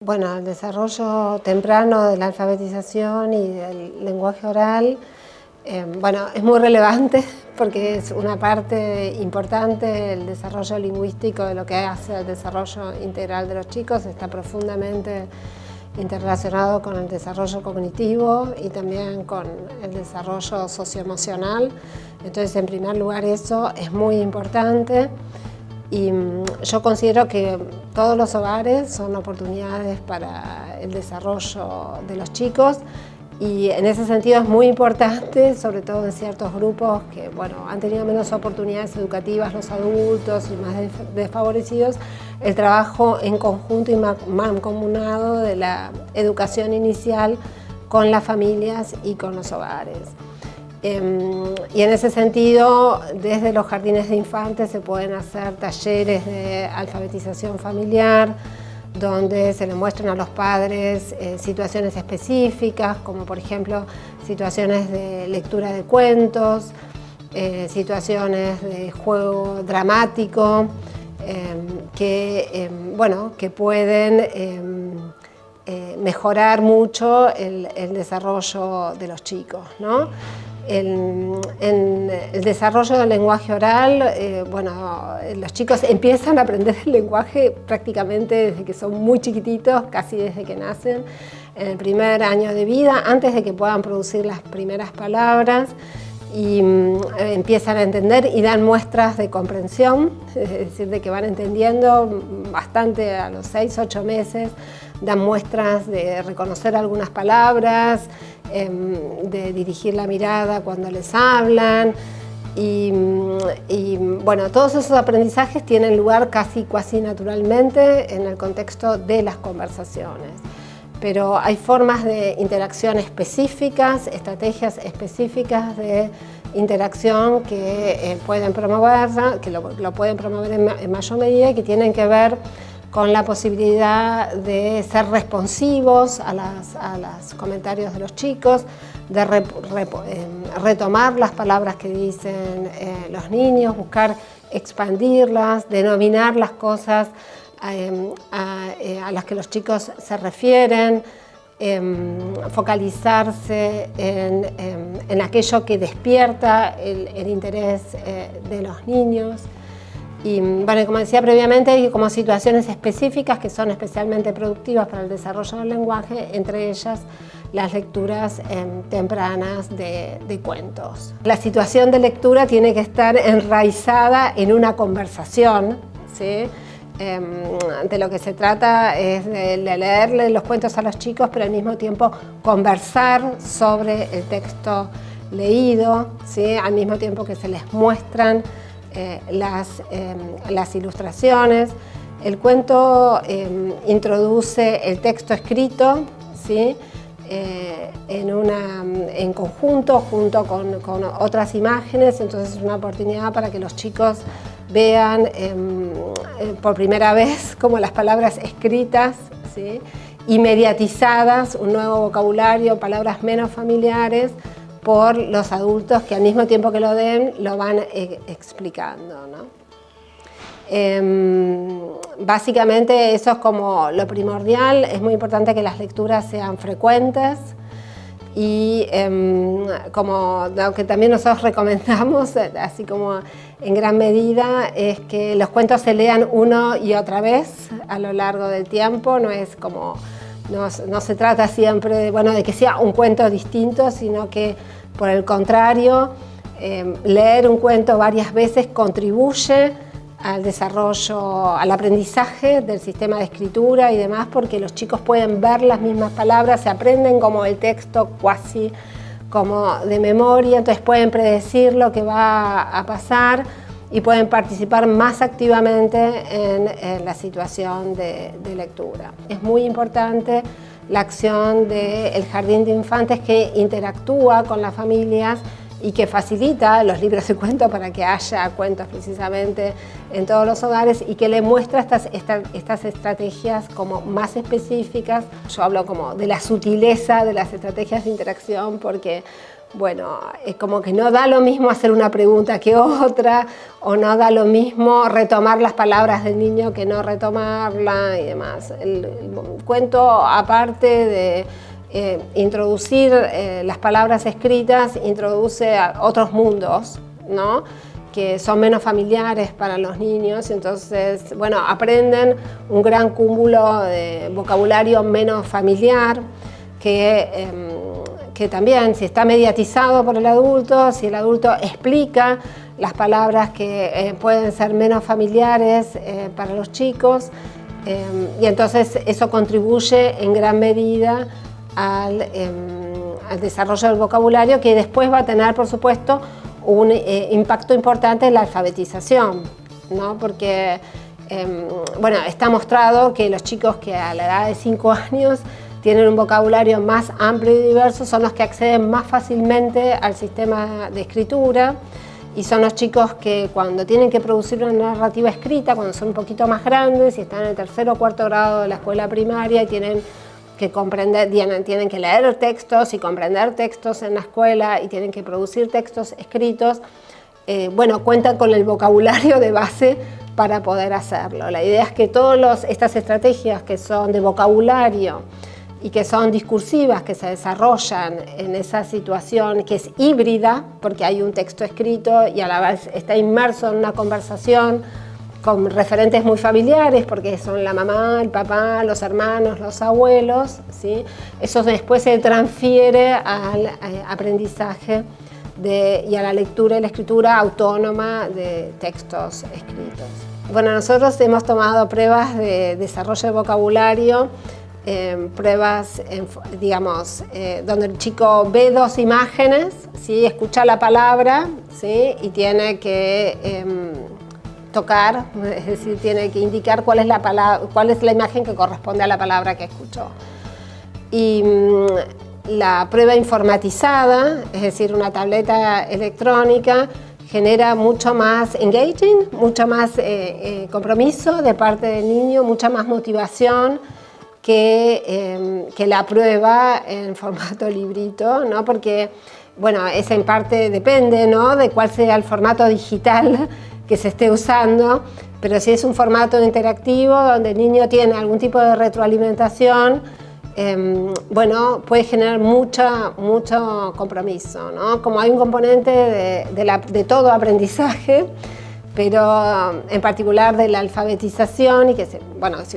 Bueno, el desarrollo temprano de la alfabetización y del lenguaje oral, es muy relevante porque es una parte importante el desarrollo lingüístico de lo que hace el desarrollo integral de los chicos. Está profundamente interrelacionado con el desarrollo cognitivo y también con el desarrollo socioemocional. Entonces, en primer lugar, eso es muy importante. Y yo considero que todos los hogares son oportunidades para el desarrollo de los chicos y en ese sentido es muy importante, sobre todo en ciertos grupos que han tenido menos oportunidades educativas, los adultos y más desfavorecidos, el trabajo en conjunto y mancomunado de la educación inicial con las familias y con los hogares. Y en ese sentido, desde los jardines de infantes se pueden hacer talleres de alfabetización familiar, donde se le muestran a los padres situaciones específicas, como por ejemplo situaciones de lectura de cuentos, situaciones de juego dramático, que pueden mejorar mucho el desarrollo de los chicos, ¿no? En el desarrollo del lenguaje oral, los chicos empiezan a aprender el lenguaje prácticamente desde que son muy chiquititos, casi desde que nacen, en el primer año de vida, antes de que puedan producir las primeras palabras, y empiezan a entender y dan muestras de comprensión, es decir, de que van entendiendo bastante a los 6 o 8 meses, dan muestras de reconocer algunas palabras, de dirigir la mirada cuando les hablan todos esos aprendizajes tienen lugar casi naturalmente en el contexto de las conversaciones. Pero hay formas de interacción específicas, estrategias específicas de interacción que pueden promover, que lo pueden promover en mayor medida y que tienen que ver con la posibilidad de ser responsivos a los comentarios de los chicos, de retomar las palabras que dicen los niños, buscar expandirlas, denominar las cosas a las que los chicos se refieren, focalizarse en aquello que despierta el interés de los niños. Y como decía previamente, hay como situaciones específicas que son especialmente productivas para el desarrollo del lenguaje, entre ellas las lecturas tempranas de cuentos. La situación de lectura tiene que estar enraizada en una conversación, ¿sí? De lo que se trata es de leerle los cuentos a los chicos, pero al mismo tiempo conversar sobre el texto leído, ¿sí? Al mismo tiempo que se les muestran las ilustraciones. El cuento introduce el texto escrito, ¿sí? En conjunto, junto con otras imágenes, entonces es una oportunidad para que los chicos vean por primera vez como las palabras escritas, ¿sí? Y mediatizadas, un nuevo vocabulario, palabras menos familiares, por los adultos que al mismo tiempo que lo den, lo van explicando, ¿no? Básicamente eso es como lo primordial. Es muy importante que las lecturas sean frecuentes y como lo que también nosotros recomendamos, así como en gran medida, es que los cuentos se lean una y otra vez a lo largo del tiempo. No se trata siempre de que sea un cuento distinto, sino que, por el contrario, leer un cuento varias veces contribuye al desarrollo, al aprendizaje del sistema de escritura y demás, porque los chicos pueden ver las mismas palabras, se aprenden como el texto casi como de memoria, entonces pueden predecir lo que va a pasar y pueden participar más activamente en la situación de lectura. Es muy importante la acción del jardín de infantes, que interactúa con las familias y que facilita los libros de cuentos para que haya cuentos precisamente en todos los hogares, y que le muestra estas estrategias como más específicas. Yo hablo como de la sutileza de las estrategias de interacción porque bueno, es como que no da lo mismo hacer una pregunta que otra, o no da lo mismo retomar las palabras del niño que no retomarla y demás. El cuento, aparte de introducir las palabras escritas, introduce a otros mundos, ¿no?, que son menos familiares para los niños, entonces, bueno, aprenden un gran cúmulo de vocabulario menos familiar, que también, si está mediatizado por el adulto, si el adulto explica las palabras que pueden ser menos familiares para los chicos, y entonces eso contribuye en gran medida al desarrollo del vocabulario, que después va a tener, por supuesto, un impacto importante en la alfabetización, ¿no? Porque bueno, está mostrado que los chicos que a la edad de 5 años tienen un vocabulario más amplio y diverso son los que acceden más fácilmente al sistema de escritura, y son los chicos que cuando tienen que producir una narrativa escrita, cuando son un poquito más grandes y están en el 3.º o 4.º grado de la escuela primaria y tienen que comprender, tienen que leer textos y comprender textos en la escuela y tienen que producir textos escritos, bueno, cuentan con el vocabulario de base para poder hacerlo. La idea es que todas estas estrategias que son de vocabulario y que son discursivas, que se desarrollan en esa situación que es híbrida, porque hay un texto escrito y a la vez está inmerso en una conversación con referentes muy familiares, porque son la mamá, el papá, los hermanos, los abuelos, ¿sí? Eso después se transfiere al aprendizaje y a la lectura y la escritura autónoma de textos escritos. Bueno, nosotros hemos tomado pruebas de desarrollo de vocabulario, pruebas, digamos, donde el chico ve 2 imágenes, ¿sí?, escucha la palabra, ¿sí?, y tiene que tocar, es decir, tiene que indicar cuál es la imagen que corresponde a la palabra que escuchó. Y la prueba informatizada, es decir, una tableta electrónica, genera mucho más engaging, mucho más compromiso de parte del niño, mucha más motivación que la prueba en formato librito, ¿no? Porque, bueno, eso en parte depende, ¿no?, de cuál sea el formato digital que se esté usando, pero si es un formato interactivo donde el niño tiene algún tipo de retroalimentación, bueno, puede generar mucho compromiso, ¿no? Como hay un componente de todo aprendizaje, pero en particular de la alfabetización, y que se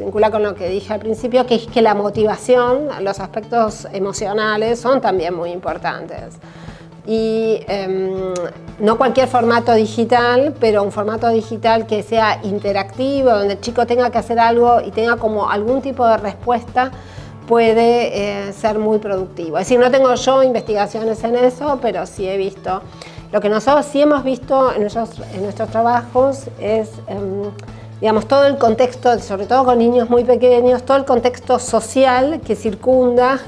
vincula con lo que dije al principio, que es que la motivación, los aspectos emocionales son también muy importantes. Y no cualquier formato digital, pero un formato digital que sea interactivo, donde el chico tenga que hacer algo y tenga como algún tipo de respuesta, puede ser muy productivo. Es decir, no tengo yo investigaciones en eso, pero sí he visto. Lo que nosotros sí hemos visto en nuestros trabajos es, digamos, todo el contexto, sobre todo con niños muy pequeños, todo el contexto social que circunda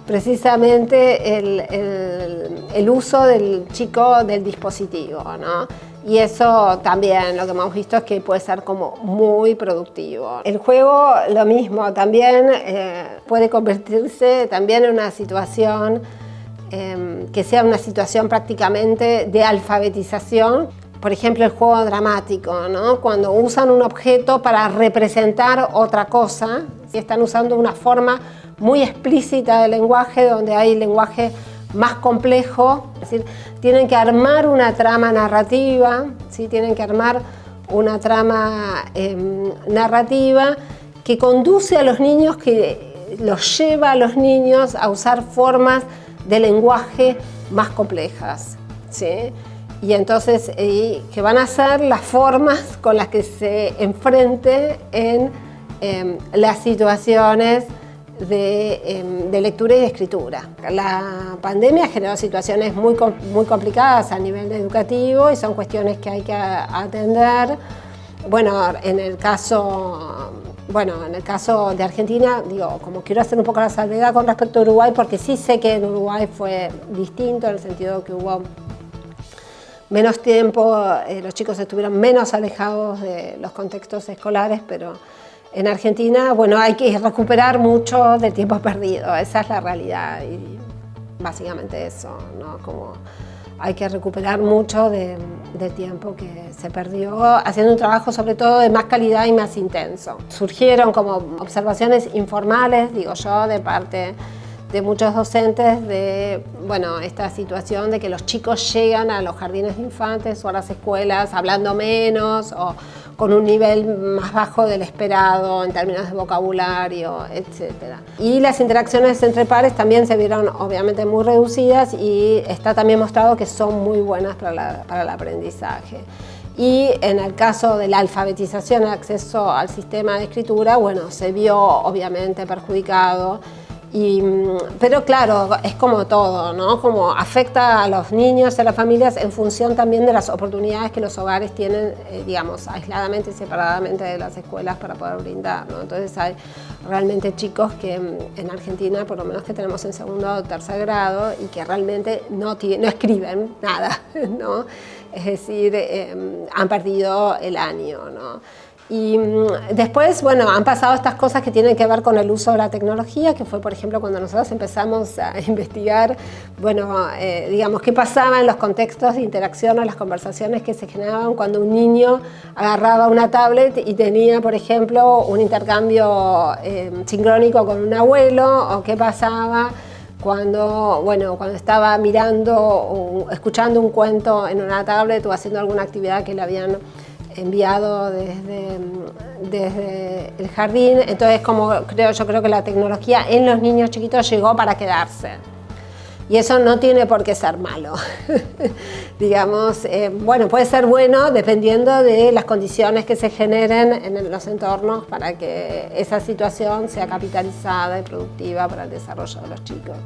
precisamente el uso del chico del dispositivo, ¿no? Y eso también lo que hemos visto es que puede ser como muy productivo. El juego, lo mismo, también puede convertirse también en una situación que sea una situación prácticamente de alfabetización. Por ejemplo, el juego dramático, ¿no? Cuando usan un objeto para representar otra cosa, ¿sí?, están usando una forma muy explícita del lenguaje, donde hay lenguaje más complejo, es decir, tienen que armar una trama narrativa, ¿sí?, tienen que armar una trama narrativa que conduce a los niños, que los lleva a los niños a usar formas de lenguaje más complejas, ¿sí? Y entonces, que van a ser las formas con las que se enfrente en las situaciones de lectura y de escritura. La pandemia generó situaciones muy complicadas a nivel educativo y son cuestiones que hay que atender. Bueno, en el caso de Argentina, digo, como quiero hacer un poco la salvedad con respecto a Uruguay, porque sí sé que en Uruguay fue distinto, en el sentido que hubo menos tiempo, los chicos estuvieron menos alejados de los contextos escolares, pero en Argentina, bueno, hay que recuperar mucho del tiempo perdido, esa es la realidad. Y básicamente eso, ¿no? Como hay que recuperar mucho de tiempo que se perdió haciendo un trabajo sobre todo de más calidad y más intenso. Surgieron como observaciones informales, digo yo, de parte de muchos docentes de, bueno, esta situación de que los chicos llegan a los jardines de infantes o a las escuelas hablando menos o con un nivel más bajo del esperado en términos de vocabulario, etc. Y las interacciones entre pares también se vieron obviamente muy reducidas y está también mostrado que son muy buenas para el aprendizaje. Y en el caso de la alfabetización, el acceso al sistema de escritura, bueno, se vio obviamente perjudicado. Pero claro, es como todo, ¿no? Como afecta a los niños y a las familias en función también de las oportunidades que los hogares tienen, digamos, aisladamente y separadamente de las escuelas para poder brindar, ¿no? Entonces hay realmente chicos que en Argentina, por lo menos que tenemos en segundo o tercer grado, y que realmente no escriben nada, ¿no? Es decir, han perdido el año, ¿no? Y después, bueno, han pasado estas cosas que tienen que ver con el uso de la tecnología, que fue, por ejemplo, cuando nosotros empezamos a investigar, bueno, digamos, qué pasaba en los contextos de interacción o las conversaciones que se generaban cuando un niño agarraba una tablet y tenía, por ejemplo, un intercambio sincrónico con un abuelo, o qué pasaba cuando, bueno, cuando estaba mirando o escuchando un cuento en una tablet o haciendo alguna actividad que le habían enviado desde el jardín. Entonces, yo creo que la tecnología en los niños chiquitos llegó para quedarse. Y eso no tiene por qué ser malo. Digamos, bueno, puede ser bueno dependiendo de las condiciones que se generen en los entornos para que esa situación sea capitalizada y productiva para el desarrollo de los chicos.